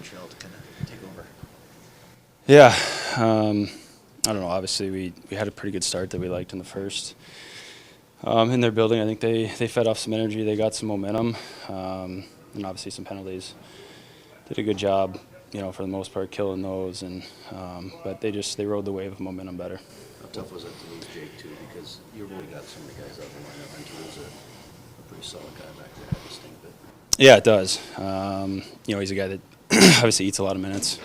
Montreal to kind of take over? Yeah, I don't know. Obviously, we had a pretty good start that we liked in the first. In their building, I think they fed off some energy. They got some momentum, and obviously some penalties. Did a good job, for the most part, killing those. But they rode the wave of momentum better. How tough was it to lose Jake too? Because you've really got so many guys out in the lineup, and to lose a pretty solid guy back there, I just think that. Yeah, it does. He's a guy that obviously eats a lot of minutes,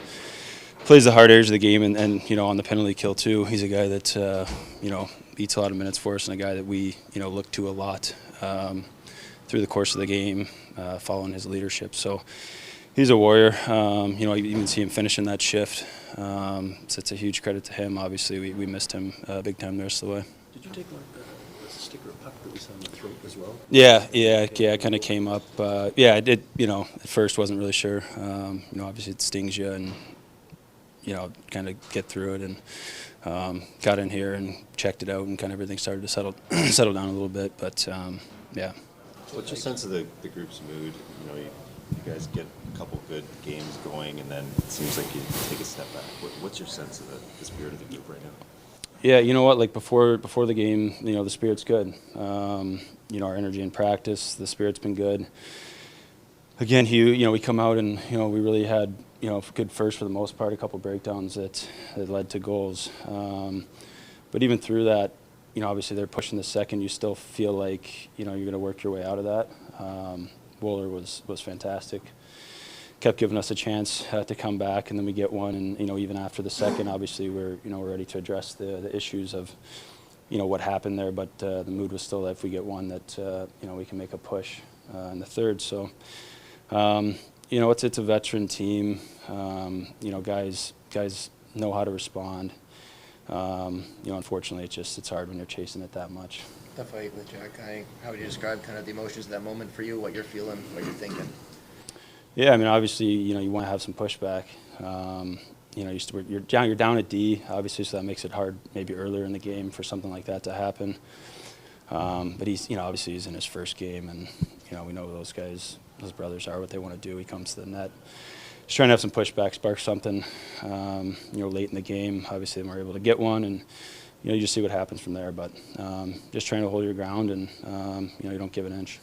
plays the hard areas of the game, and on the penalty kill too. He's a guy that eats a lot of minutes for us, and a guy that we look to a lot through the course of the game, following his leadership. So he's a warrior. You even see him finishing that shift. So it's a huge credit to him. Obviously, we missed him big time the rest of the way. Did you take a stick or a puck that we saw in the throat as well? Yeah. It kind of came up. I did. At first wasn't really sure. Obviously it stings you, and kind of get through it, and got in here and checked it out, and kind of everything started to settle down a little bit. But yeah. What's your sense of the group's mood? You guys get a couple good games going, and then it seems like you take a step back. What's your sense of the spirit of the group right now? Yeah, you know what? Like before the game, the spirit's good. Our energy in practice, the spirit's been good. Again, we come out and we really had good first for the most part. A couple breakdowns that led to goals. But even through that, obviously they're pushing the second. You still feel like you're going to work your way out of that. Wooler was fantastic. Kept giving us a chance to come back, and then we get one. And even after the second, obviously we're ready to address the issues of what happened there. But the mood was still that if we get one, that we can make a push in the third. So it's a veteran team. Guys know how to respond. Unfortunately, it's hard when you're chasing it that much. The fight with Jack, how would you describe kind of the emotions of that moment for you? What you're feeling, what you're thinking? Yeah, obviously, you want to have some pushback. You're down at D, obviously, so that makes it hard maybe earlier in the game for something like that to happen. But he's, obviously he's in his first game, and we know those guys, those brothers are what they want to do. He comes to the net, just trying to have some pushback, spark something. Late in the game, obviously, we're able to get one, and you just see what happens from there. But just trying to hold your ground, and you don't give an inch.